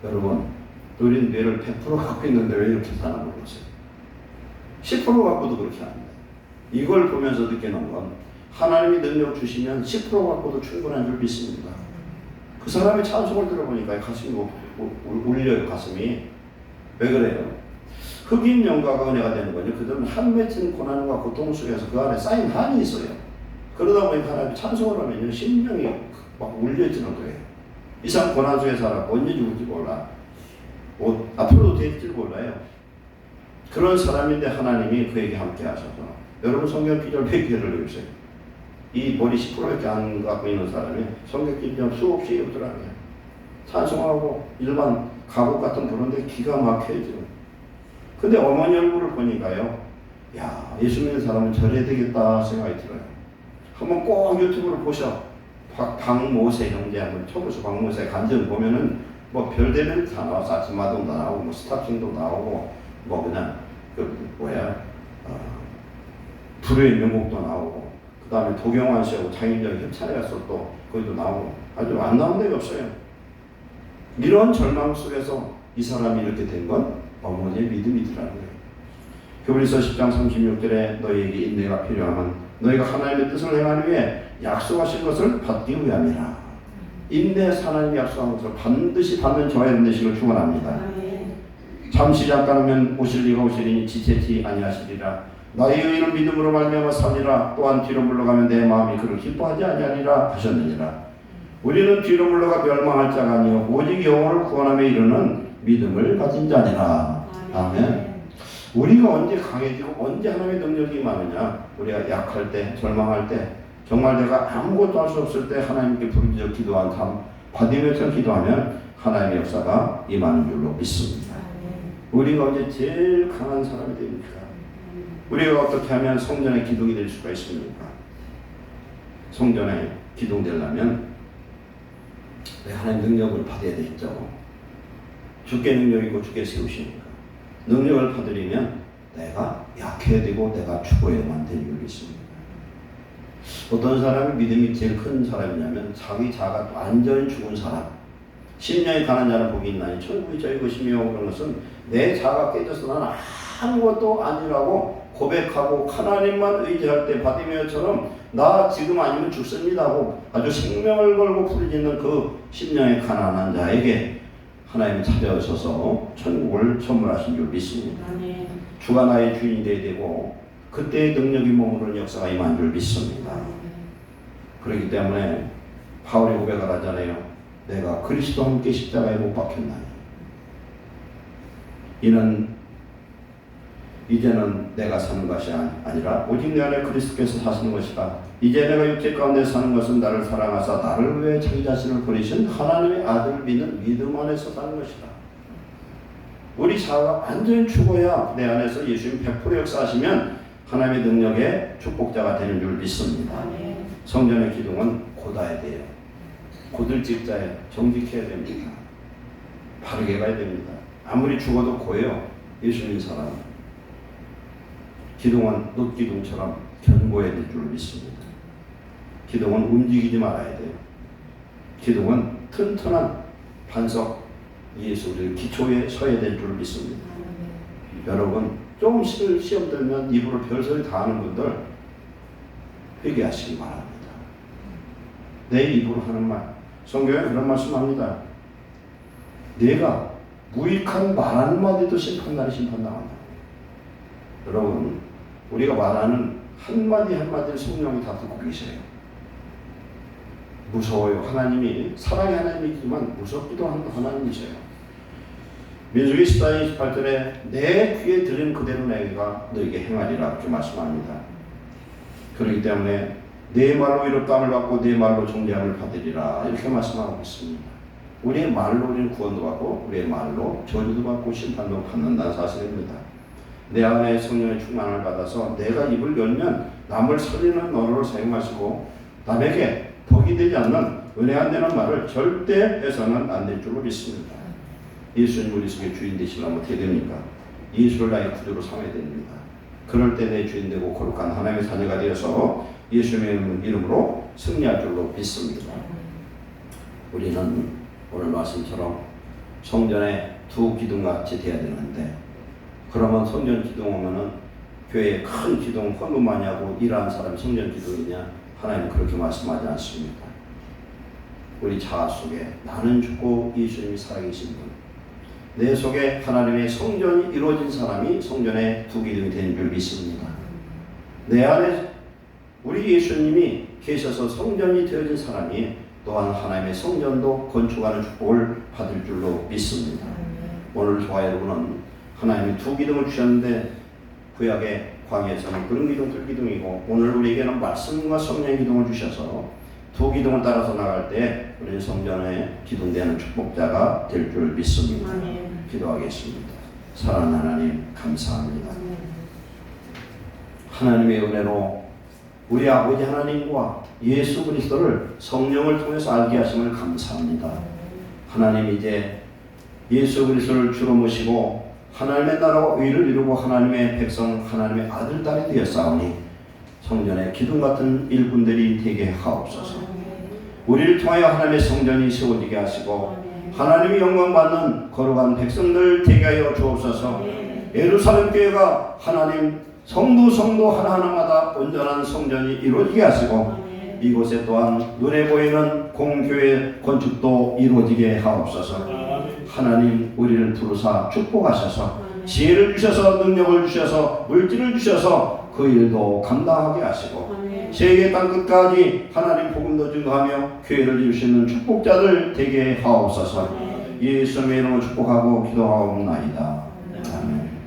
여러분 우리는 뇌를 100% 갖고 있는데 왜 이렇게 사나 모르겠어요. 10% 갖고도 그렇게 합니다. 이걸 보면서 느끼는 건 하나님이 능력 주시면 10% 갖고도 충분한 줄 믿습니다. 그 사람의 찬송을 들어보니까 가슴이 울려요. 가슴이. 왜 그래요? 흑인 영가가 은혜가 되는 거죠. 그들은 한 맺힌 고난과 고통 속에서 그 안에 쌓인 한이 있어요. 그러다 보니까 하나님 찬송을 하면 심령이 막 울려지는 거예요. 이 사람 고난 속에 살았고 언제 죽을지 몰라. 앞으로도 될지 몰라요. 그런 사람인데 하나님이 그에게 함께 하셔서, 여러분 성경 기절 100개를 읽으세요. 이 머리 10%밖에 안 갖고 있는 사람이 성경 기절 수없이 읽더라고요. 찬송하고 일반 가곡 같은 그런데 기가 막혀요 지금. 근데 어머니 얼굴을 보니까요, 야, 예수 믿는 사람은 저래야 되겠다 생각이 들어요. 한번 꼭 유튜브를 보셔. 박모세 형제 한번 쳐보셔. 박모세 간증 보면은 뭐 별대면 다 나와서 아침마당도 나오고 뭐 스타킹도 나오고 뭐 그냥 불후의 명곡도 나오고, 그 다음에 도경환 씨하고 장인정 협찬에 가서 또 거기도 나오고, 아주 안 나온 데가 없어요. 이런 절망 속에서 이 사람이 이렇게 된 건 어머니의 믿음이더라고요. 히브리서 10장 36절에 너희에게 인내가 필요하면 너희가 하나님의 뜻을 행하기 위해 약속하신 것을 받기 위함이라. 인내 하나님이 약속한 것을 반드시 받는 저의 되시기를 축원합니다. 잠시 잠깐 오면 오실 리가 오시리니 지체치 아니하시리라. 나의 의인은 믿음으로 말미암아 살리라. 또한 뒤로 물러가면 내 마음이 그를 기뻐하지 아니하리라 하셨느니라. 우리는 뒤로 물러가 멸망할 자가 아니요 오직 영혼을 구원함에 이르는 믿음을 가진 자니라. 아멘. 우리가 언제 강해지고 언제 하나님의 능력이 많으냐? 우리가 약할 때, 절망할 때, 정말 내가 아무것도 할 수 없을 때 하나님께 부르짖어 기도한 다음 바디메처럼 기도하면 하나님의 역사가 임하는 줄로 믿습니다. 우리가 언제 제일 강한 사람이 됩니까? 우리가 어떻게 하면 성전의 기둥이 될 수가 있습니까? 성전에 기둥되려면 하나님 능력을 받아야 되겠죠. 주께 능력이 있고 주께 세우시니까 능력을 받으려면 내가 약해야 되고 내가 죽어야만 되는 줄 믿습니다. 어떤 사람이 믿음이 제일 큰 사람이냐면 자기 자아가 완전히 죽은 사람. 심령이 가난 자는 복이 있나니 천국이 저희 것이며, 그런 것은 내 자아가 깨져서 나는 아무것도 아니라고 고백하고 하나님만 의지할 때 바디메어처럼 나 지금 아니면 죽습니다 하고 아주 생명을 걸고 부르짖는 그 심령이 가난한 자에게 하나님이 찾아오셔서 천국을 선물하신 줄 믿습니다. 주가 나의 주인이 되어야 되고 그때의 능력이 머무르는 역사가 임한 줄 믿습니다. 그렇기 때문에 바울이 고백을 하잖아요. 내가 그리스도와 함께 십자가에 못 박혔나니 이제는 내가 사는 것이 아니라 오직 내 안에 그리스도께서 사시는 것이다. 이제 내가 육체 가운데 사는 것은 나를 사랑하사 나를 위해 자기 자신을 버리신 하나님의 아들을 믿는 믿음 안에서 사는 것이다. 우리 자아가 완전히 죽어야 내 안에서 예수님 100% 역사하시면 하나님의 능력의 축복자가 되는 줄 믿습니다. 성전의 기둥은 곧아야 돼요. 곧을 찍자에 정직해야 됩니다. 바르게 가야 됩니다. 아무리 죽어도 고요. 예수님 사람 기둥은 놋기둥처럼 견고해야 될 줄 믿습니다. 기둥은 움직이지 말아야 돼요. 기둥은 튼튼한 반석 예수를 기초에 서야 될 줄 믿습니다. 여러분 좀 시험 들면 입으로 별소리 다 하는 분들 회개하시기 바랍니다. 내 입으로 하는 말, 성경에 그런 말씀합니다. 내가 무익한 말 한마디도 심판날에 심판당한다. 여러분 우리가 말하는 한마디 한마디를 성령이 다 듣고 계세요. 무서워요. 하나님이 사랑의 하나님이지만 무섭기도 한 하나님이세요. 민수기 14장 28절에 내 귀에 들린 그대로 내가 너에게 행하리라 그렇게 말씀합니다. 그렇기 때문에 내 말로 이롭다함을 받고 내 말로 존귀함을 받으리라 이렇게 말씀하고 있습니다. 우리의 말로 우리는 구원도 받고 우리의 말로 저주도 받고 심판도 받는다는 사실입니다. 내 안에 성령의 충만을 받아서 내가 입을 열면 남을 살리는 언어를 사용하시고 남에게 덕이 되지 않는 은혜 안 되는 말을 절대 해서는 안 될 줄로 믿습니다. 예수님 우리 속에 주인 되시려면 어떻게 됩니까? 예수를 나의 구주로 삼아야 됩니다. 그럴 때 내 주인 되고 거룩한 하나님의 자녀가 되어서 예수님의 이름으로 승리할 줄로 믿습니다. 우리는 오늘 말씀처럼 성전에 두 기둥같이 돼야 되는데, 그러면 성전 기둥 오면은 교회에 큰 기둥 헌금 많이 하고 일하는 사람이 성전 기둥이냐? 하나님은 그렇게 말씀하지 않습니다. 우리 자아 속에 나는 죽고 예수님이 살아계신 분, 내 속에 하나님의 성전이 이루어진 사람이 성전의 두 기둥이 되는 줄 믿습니다. 내 안에 우리 예수님이 계셔서 성전이 되어진 사람이 또한 하나님의 성전도 건축하는 축복을 받을 줄로 믿습니다. 오늘 저와 여러분은 하나님이 두 기둥을 주셨는데 구약의 광야에서는 그런 기둥, 들기둥이고 오늘 우리에게는 말씀과 성령의 기둥을 주셔서 두 기둥을 따라서 나갈 때 우리는 성전에 기둥되는 축복자가 될 줄 믿습니다. 기도하겠습니다. 사랑하는 하나님 감사합니다. 하나님의 은혜로 우리 아버지 하나님과 예수 그리스도를 성령을 통해서 알게 하심을 감사합니다. 하나님 이제 예수 그리스도를 주로 모시고 하나님의 나라와 의를 이루고 하나님의 백성 하나님의 아들 딸이 되었사오니 성전의 기둥 같은 일꾼들이 되게 하옵소서. 우리를 통하여 하나님의 성전이 세워지게 하시고 하나님의 영광 받는 거룩한 백성들 되게 하여 주옵소서. 예루살렘 교회가 하나님 성도 하나하나마다 온전한 성전이 이루어지게 하시고 이곳에 또한 눈에 보이는 공교회 건축도 이루어지게 하옵소서. 하나님 우리를 두루사 축복하셔서 지혜를 주셔서 능력을 주셔서 물질을 주셔서 그 일도 감당하게 하시고 세계 땅끝까지 하나님 복음도 증거하며 교회를 이루시는 축복자들 되게 하옵소서. 예수님의 이름으로 축복하고 기도하옵나이다. 아멘.